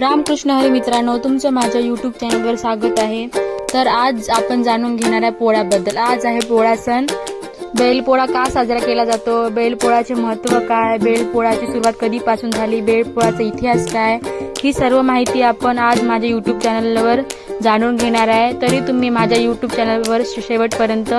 रामकृष्ण हरी मित्रांनो, तुमचं माझ्या यूट्यूब चॅनलवर स्वागत आहे। तर आज आपण जाणून घेणार आहे पोळ्याबद्दल। आज आहे पोळा सण। बैलपोळा का साजरा केला जातो, बैलपोळाचे महत्त्व काय, बैलपोळाची सुरुवात कधीपासून झाली, बैलपोळाचा इतिहास काय, ही सर्व माहिती आपण आज माझ्या यूट्यूब चॅनलवर जाणून घेणार आहे। तरी तुम्ही माझ्या यूट्यूब चॅनलवर शेवटपर्यंत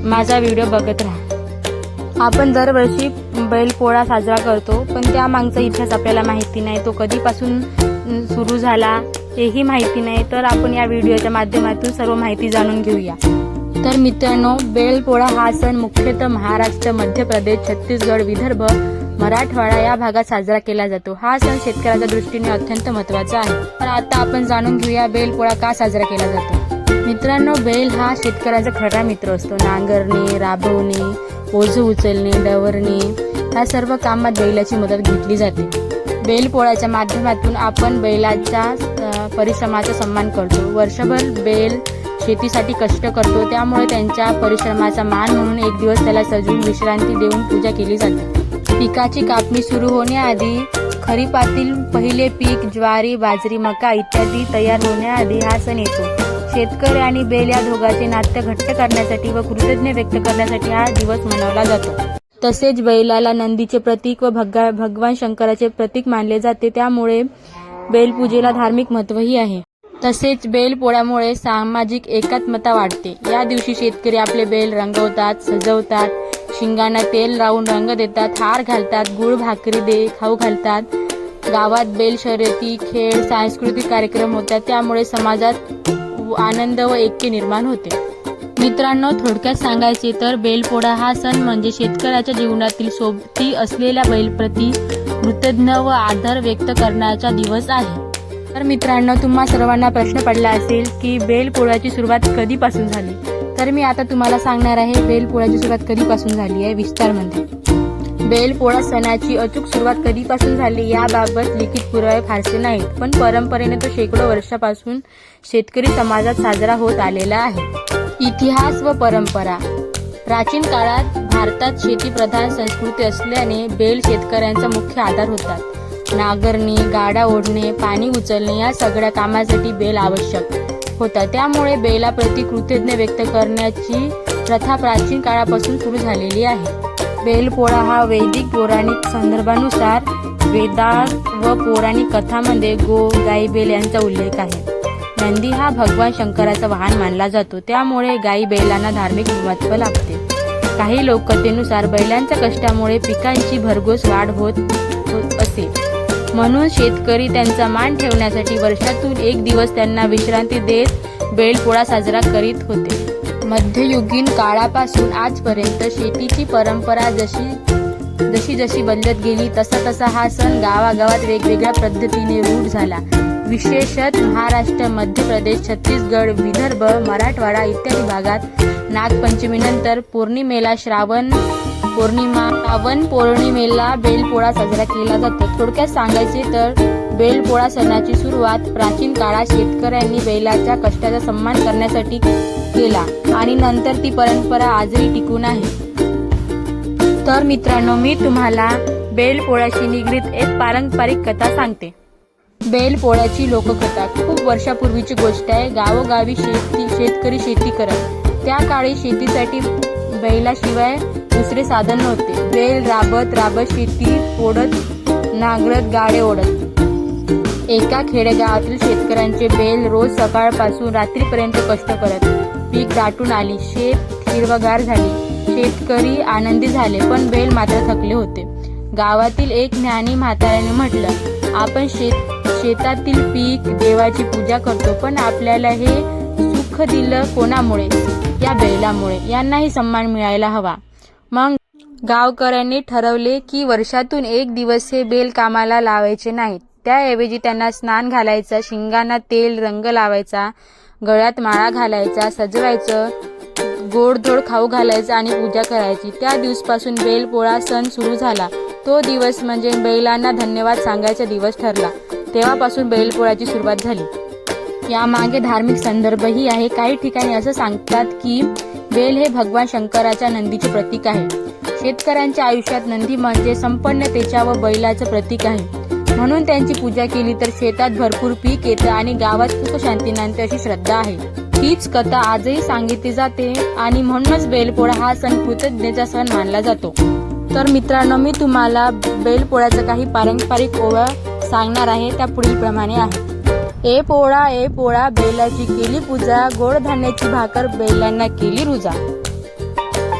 माझा व्हिडिओ बघत राहा। आपण दरवर्षी बैलपोळा साजरा करतो, पण त्यामागचा इतिहास आपल्याला माहिती नाही, तो कधीपासून सुरू झाला हेही माहिती नाही। तर आपण या व्हिडिओच्या माध्यमातून सर्व माहिती जाणून घेऊया। तर मित्रांनो, बैलपोळा हा सण मुख्यतः महाराष्ट्र, मध्य प्रदेश, छत्तीसगड, विदर्भ, मराठवाडा या भागात साजरा केला जातो। हा सण शेतकऱ्याच्या दृष्टीने अत्यंत महत्त्वाचा आहे। तर आता आपण जाणून घेऊया बैलपोळा का साजरा केला जातो। मित्रांनो, बैल हा शेतकऱ्याचा खरा मित्र असतो। नांगरणी, राबवणी, ओझं उचलणे, डवरणे या सर्व कामात बैलाची मदत घेतली जाते। बैलपोळ्याच्या माध्यमातून आपण बैलाच्या परिश्रमाचा सन्मान करतो। वर्षभर बैल शेतीसाठी कष्ट करतो, त्यामुळे त्यांच्या परिश्रमाचा मान म्हणून एक दिवस त्याला सजवून विश्रांती देऊन पूजा केली जाते। पिकाची कापणी सुरू होण्याआधी, खरीपातील पहिले पीक ज्वारी, बाजरी, मका इत्यादी तयार होण्याआधी हा सण येतो। शेतकरी आणि बैल या दोघांचे नाते घट्ट करण्यासाठी व कृतज्ञ व्यक्त करण्यासाठी हा दिवस मनवला जातो। तसेच बैलाला नंदीचे प्रतीक व भगवान शंकराचे प्रतीक मानले जाते, त्यामुळे बैलपूजेला धार्मिक महत्त्वही आहे। तसेच बैलपोळ्यामुळे सामाजिक एकात्मता वाढते। या दिवशी शेतकरी आपले बैल रंगवतात, सजवतात, शिंगांना तेल लावून रंग देतात, हार घालतात, गुळ भाकरी खाऊ घालतात। गावात बैल शर्यती, खेळ, सांस्कृतिक कार्यक्रम होतात, त्यामुळे समाजात आनंद व ऐक्य निर्माण होते। मित्रांनो, थोडक्यात सांगायचे तर बैलपोळा हा सण म्हणजे शेतकऱ्याच्या जीवनातील सोबती असलेल्या बैलप्रती कृतज्ञ व आदर व्यक्त करण्याचा दिवस आहे। तर मित्रांनो, तुम्हा सर्वांना प्रश्न पडला असेल की बैलपोळ्याची सुरुवात कधीपासून झाली। तर मी आता तुम्हाला सांगणार आहे बैलपोळ्याची सुरुवात कधीपासून झाली आहे विस्तारमध्ये। बैलपोळा सणाची अचूक सुरुवात कधीपासून झाली याबाबत लिखित पुरावे फारसे नाहीत, पण परंपरेने तो शेकडो वर्षापासून शेतकरी समाजात साजरा होत आलेला आहे। इतिहास व परंपरा। प्राचीन काळात भारतात शेतीप्रधान संस्कृती असल्याने बैल शेतकऱ्यांचा मुख्य आधार होतात। नांगरणी, गाडा ओढणे, पाणी उचलणे या सगळ्या कामासाठी बैल आवश्यक होता, त्यामुळे बैलाप्रती कृतज्ञ व्यक्त करण्याची प्रथा प्राचीन काळापासून सुरू झालेली आहे। बैलपोळा हा वैदिक पौराणिक संदर्भानुसार वेदात व पौराणिक कथांमध्ये गाई बैल यांचा उल्लेख आहे। नंदी हा भगवान शंकराचा वाहन मानला जातो, त्यामुळे गाई बैलांना धार्मिक महत्त्व लाभते। काही लोककथेनुसार बैलांच्या कष्टामुळे पिकांची भरघोस वाढ होत असे, म्हणून शेतकरी त्यांचा मान ठेवण्यासाठी वर्षातून एक दिवस त्यांना विश्रांती देत बैलपोळा साजरा करीत होते। मध्ययुगीन काळापासून आजपर्यंत शेतीची परंपरा जशी बदलत गेली तसा हा सण गावागावात वेगवेगळ्या पद्धतीने रूढ झाला। विशेषतः महाराष्ट्र, मध्य प्रदेश, छत्तीसगड, विदर्भ, मराठवाडा इत्यादी भागात नागपंचमीनंतर श्रावण पौर्णिमेला बैलपोळा साजरा केला जातो। थोडक्यात सांगायचे तर बैलपोळा सणाची सुरुवात प्राचीन काळात शेतकऱ्यांनी बैलाच्या कष्टाचा सन्मान करण्यासाठी केला आणि नंतर ती परंपरा आजही टिकून आहे। तर मित्रांनो, मी तुम्हाला बैलपोळ्याशी निगडीत एक पारंपरिक कथा सांगते। बैलपोळ्याची लोककथा खूप वर्षापूर्वीची गोष्ट आहे। गावोगावी शेतकरी शेती करत। त्या काळी शेतीसाठी बैलाशिवाय दुसरे साधन नव्हते। बैल राबत शेती ओढत, नांगरत, गाडे ओढत। एका खेडेगावातील शेतकऱ्यांचे बैल रोज सकाळपासून रात्रीपर्यंत कष्ट करत। पीक दाटून आली, शेत हिरवगार झाली, शेतकरी आनंदी झाले, पण बैल मात्र थकले होते। गावातील एक ज्ञानी म्हाताऱ्याने म्हटलं, आपण शेतातील पीक देवाची पूजा करतो, पण आपल्याला हे सुख दिलं कोणामुळे? या बैलामुळे। यांनाही सन्मान मिळायला हवा। मग गावकऱ्यांनी ठरवले की वर्षातून एक दिवस हे बैल कामाला लावायचे नाहीत, त्याऐवजी त्यांना स्नान घालायचं, शिंगांना तेल रंग लावायचा, गळ्यात माळा घालायचा, सजवायचं, गोडधोड खाऊ घालायचं आणि पूजा करायची। त्या दिवसापासून बैलपोळा सण सुरू झाला। तो दिवस म्हणजे बैलांना धन्यवाद सांगायचा दिवस ठरला। तेव्हापासून बैलपोळ्याची सुरुवात झाली। यामागे धार्मिक संदर्भही आहे। काही ठिकाणी असं सांगतात की बैल हे भगवान शंकराच्या नंदीचे प्रतीक आहे। शेतकऱ्यांच्या आयुष्यात नंदी म्हणजे संपन्नतेच्या व बैलाचं प्रतीक आहे। म्हणून त्यांची पूजा केली तर शेतात भरपूर पीक येतं आणि गावात सुख शांती नांदते अशी श्रद्धा आहे. हीच कथा आजही सांगितली जाते आणि म्हणूनच बैलपोळा हा सण कृतज्ञतेचा सण मानला जातो. तर मित्रांनो, मी तुम्हाला बैलपोळ्याच्या काही पारंपरिक ओव्या सांगणार आहे. त्या पुढील प्रमाणे आहेत. ए पोळा बैलाची केली पूजा, गोड धान्याची भाकर बैलांना केली रुजा.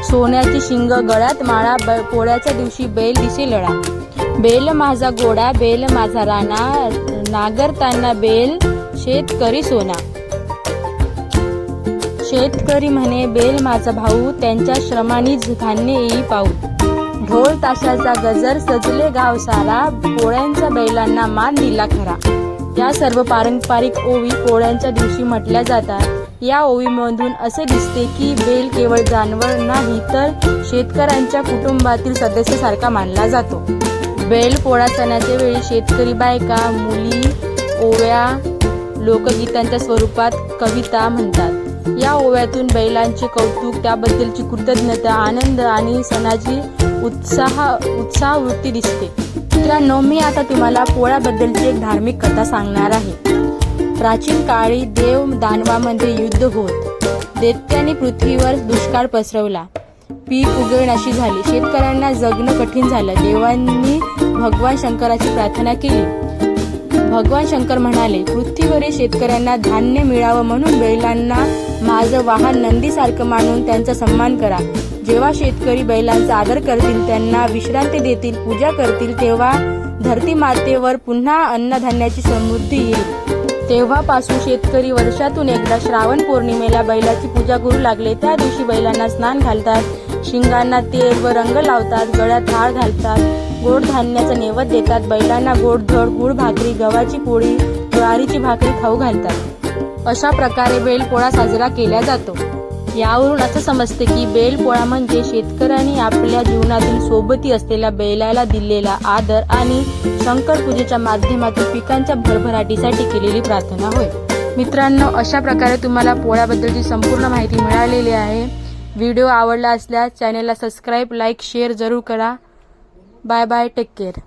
सोन्याची शिंग गळ्यात माळा, पोळ्याच्या दिवशी बैल दिसे लळा. बैल माझा गोडा, बैल माझा राणा, नांगरताना बैल शेतकरी सोना. शेतकरी म्हणे बैल माझा भाऊ, त्यांच्या श्रमानीच धान्य येई पाऊ. ढोल ताशाचा गजर सजले गाव सारा, पोळ्यांचा बैलांना मान दिला खरा. या सर्व पारंपरिक ओवी पोळ्यांच्या दिवशी म्हटल्या जातात. या ओवीमधून असे दिसते की बैल केवळ जनावर नाही तर शेतकऱ्यांच्या कुटुंबातील सदस्यासारखा मानला जातो. बैल पोळा सणाच्या वेळी शेतकरी बायका, मुली ओव्या, लोकगीतांच्या स्वरूपात कविता म्हणतात. या ओव्यातून बैलांचे कौतुक, त्याबद्दलची कृतज्ञता, आनंद आणि सणाची उत्साहवृत्ती दिसते. मित्रांनो, मी आता तुम्हाला पोळ्याबद्दलची एक धार्मिक कथा सांगणार आहे. प्राचीन काळी देव दानवामध्ये युद्ध होत. दैत्याने पृथ्वीवर दुष्काळ पसरवला. पीक उगवण्याशी झाली. शेतकऱ्यांना जगणं कठीण झालं. देवांनी भगवान शंकराची प्रार्थना केली. भगवान शंकर म्हणाले, पृथ्वीवरील शेतकऱ्यांना धान्य मिळावं म्हणून बैलांना माझं वाहन नंदीसारखं मानून त्यांचा सन्मान करा. जेव्हा शेतकरी बैलांचा आदर करतील, त्यांना विश्रांती देतील, पूजा करतील, तेव्हा धरती मातेवर पुन्हा अन्नधान्याची समृद्धी येईल. तेव्हापासून शेतकरी वर्षातून एकदा श्रावण पौर्णिमेला बैलाची पूजा करू लागले. त्या दिवशी बैलांना स्नान घालतात, शिंगांना तेल व रंग लावतात, गळ्यात हार घालतात, गोड धान्याचा नैवेद्य देतात. बैलांना गोडधोड, गुळ भाकरी, गव्हाची पोळी, ज्वारीची भाकरी खाऊ घालतात. अशा प्रकारे बैलपोळा साजरा केला जातो. यावरून असं समजते की बैलपोळा म्हणजे शेतकऱ्यांनी आपल्या जीवनातील सोबती असलेल्या बैलाला दिलेला आदर आणि शंकर पूजेच्या माध्यमातून पिकांच्या भरभराटीसाठी केलेली प्रार्थना होय. मित्रांनो, अशा प्रकारे तुम्हाला पोळ्याबद्दलची संपूर्ण माहिती मिळालेली आहे. व्हिडिओ आवडला असल्यास चॅनेलला सबस्क्राईब, लाईक, शेअर जरूर करा. Bye bye, take care.